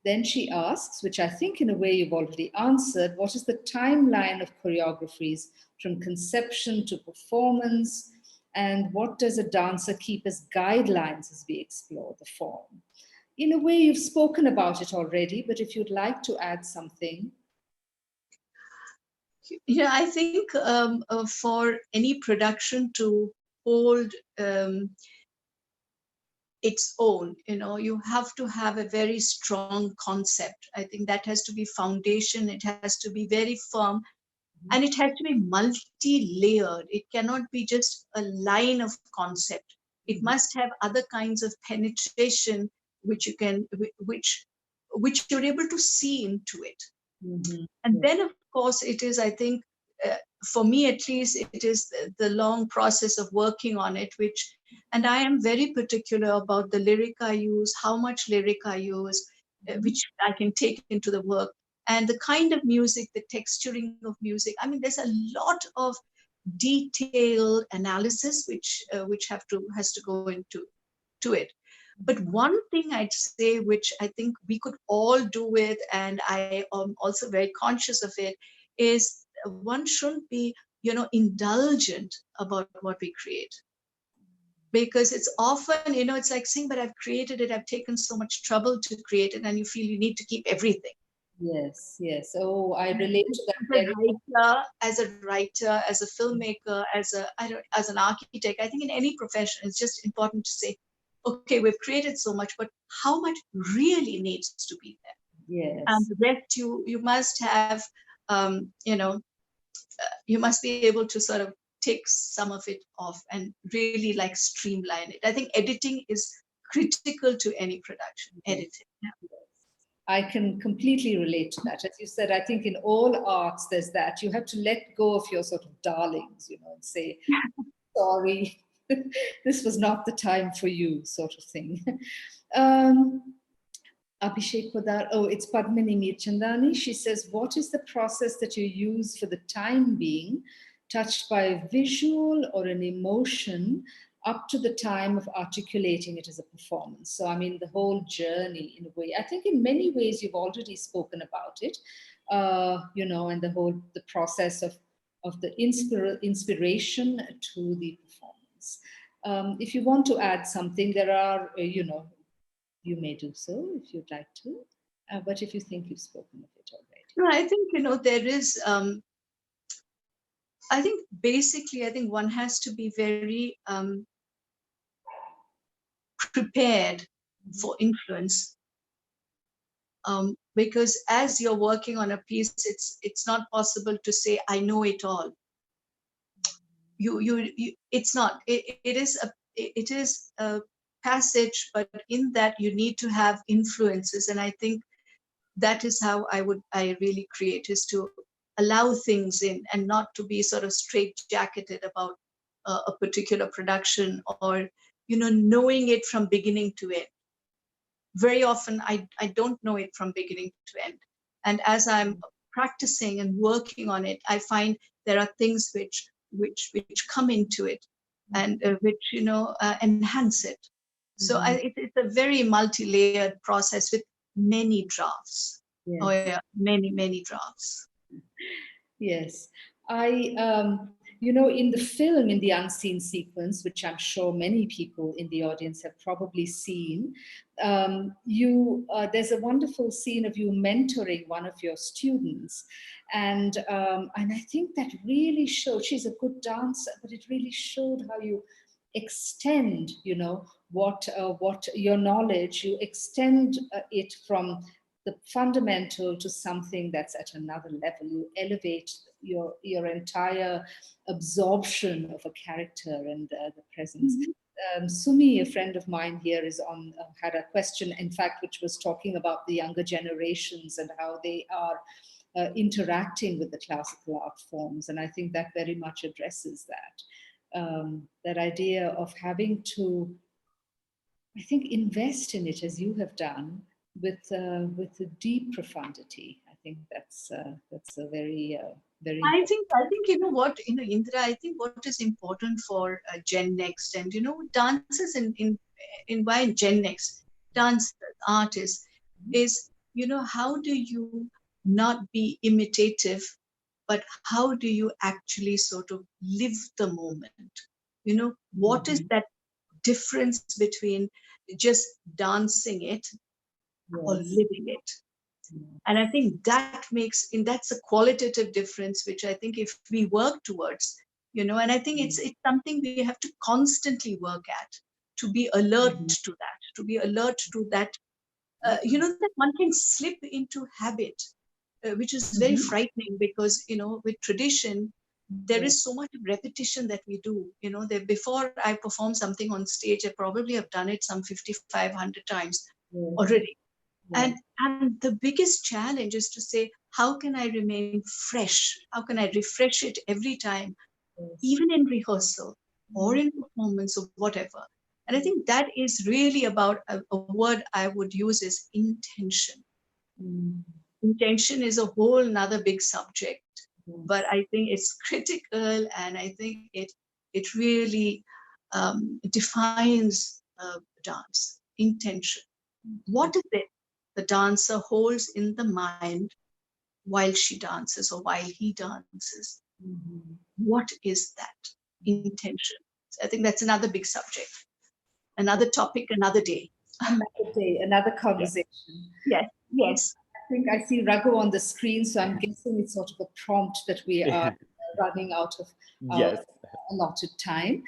Then she asks, which I think in a way you've already answered, what is the timeline of choreographies from conception to performance? And what does a dancer keep as guidelines as we explore the form? In a way, you've spoken about it already, but if you'd like to add something. Yeah, I think for any production to hold its own, you have to have a very strong concept. I think that has to be foundation. It has to be very firm and it has to be multi-layered. It cannot be just a line of concept. It must have other kinds of penetration which you're able to see into it. And then of course it is, I think, for me at least, it is the long process of working on it, and I am very particular about the lyric I use, how much lyric I use, which I can take into the work, and the kind of music, the texturing of music. I mean, there's a lot of detailed analysis which has to go into it. But one thing I'd say, which I think we could all do with, and I am also very conscious of it, is one shouldn't be, indulgent about what we create. Because it's often, it's like saying, but I've created it, I've taken so much trouble to create it, and you feel you need to keep everything. Yes, yes. Oh, I relate to that. As a writer, as a filmmaker, as an architect, I think in any profession, it's just important to say, okay, we've created so much, but how much really needs to be there? Yes. And the rest you must have, you must be able to sort of take some of it off and really like streamline it. I think editing is critical to any production. Editing. Yeah. I can completely relate to that. As you said, I think in all arts, there's that. You have to let go of your sort of darlings, and say, sorry, this was not the time for you, sort of thing. Abhishek Podar, it's Padmini Mirchandani. She says, what is the process that you use for the time being, touched by a visual or an emotion? up to the time of articulating it as a performance. So, I mean, the whole journey in a way, I think in many ways you've already spoken about it, you know, and the process of the inspiration to the performance. If you want to add something, there are, you know, you may do so if you'd like to, but if you think you've spoken of it already. No, I think, you know, there is, I think basically, I think one has to be very prepared for influence. Because as you're working on a piece, it's not possible to say, I know it all. It's not, it is a passage, but in that you need to have influences. And I think that is how I really create, is to allow things in and not to be sort of straitjacketed about a particular production, or, you know, knowing it from beginning to end. Very often I don't know it from beginning to end. And as I'm practicing and working on it, I find there are things which come into it and which, you know, enhance it. So it's a very multi-layered process with many drafts. Yes. Oh yeah, many drafts. Yes. You know, in the film, in the unseen sequence, which I'm sure many people in the audience have probably seen, there's a wonderful scene of you mentoring one of your students. And I think that really showed, she's a good dancer, but it really showed how you extend, you know, what your knowledge, you extend it from the fundamental to something that's at another level. You elevate your entire absorption of a character and the presence. Sumi, a friend of mine here, is on had a question, in fact, which was talking about the younger generations and how they are interacting with the classical art forms, and I think that very much addresses that idea of having to, I think, invest in it as you have done, with a deep profundity. I think that's a very I think you know what, you know, Indira, I think what is important for Gen Next, and you know, dancers in why Gen Next, dance artists, is, you know, how do you not be imitative, but how do you actually sort of live the moment? You know, what is that difference between just dancing it or living it? And I think that's a qualitative difference, which I think if we work towards, you know, and I think it's something we have to constantly work at, to be alert to that, you know, that one can slip into habit, which is very frightening, because, you know, with tradition, there is so much repetition that we do, you know, that before I perform something on stage, I probably have done it some 5,500 times already. And the biggest challenge is to say, how can I remain fresh? How can I refresh it every time, even in rehearsal or in performance or whatever? And I think that is really about a word I would use is intention. Intention is a whole nother big subject, but I think it's critical, and I think it really defines dance. Intention. What is it the dancer holds in the mind while she dances or while he dances? What is that intention? So I think that's another big subject, another topic, another day. Another day, another conversation. Yes. I think I see Raghu on the screen, so I'm guessing it's sort of a prompt that we are running out of allotted time.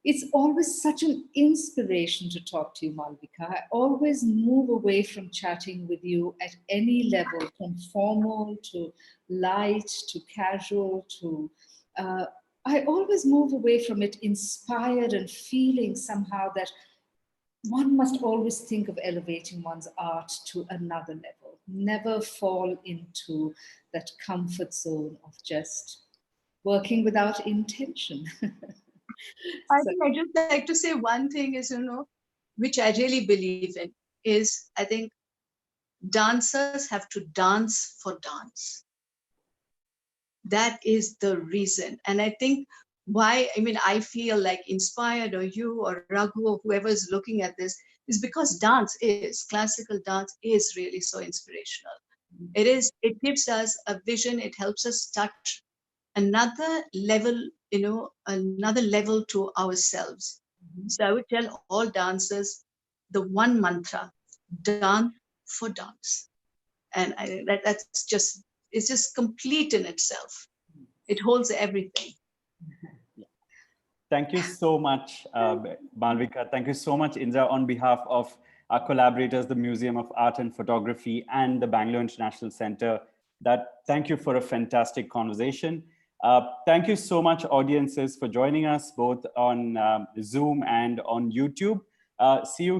It's always such an inspiration to talk to you, Malavika. I always move away from chatting with you at any level, from formal to light to casual to, I always move away from it inspired and feeling somehow that one must always think of elevating one's art to another level, never fall into that comfort zone of just working without intention. I think I just like to say one thing is, you know, which I really believe in, is I think dancers have to dance for dance. That is the reason. And I think why, I mean, I feel like inspired, or you or Raghu or whoever is looking at this, is because classical dance is really so inspirational. It gives us a vision. It helps us touch another level, another level to ourselves. So I would tell all dancers the one mantra: dance for dance. And that's just, it's just complete in itself. It holds everything. Thank you so much, Malavika. Thank you so much, Indira, on behalf of our collaborators, the Museum of Art and Photography and the Bangalore International Center. Thank you for a fantastic conversation. Thank you so much, audiences, for joining us both on Zoom and on YouTube. See you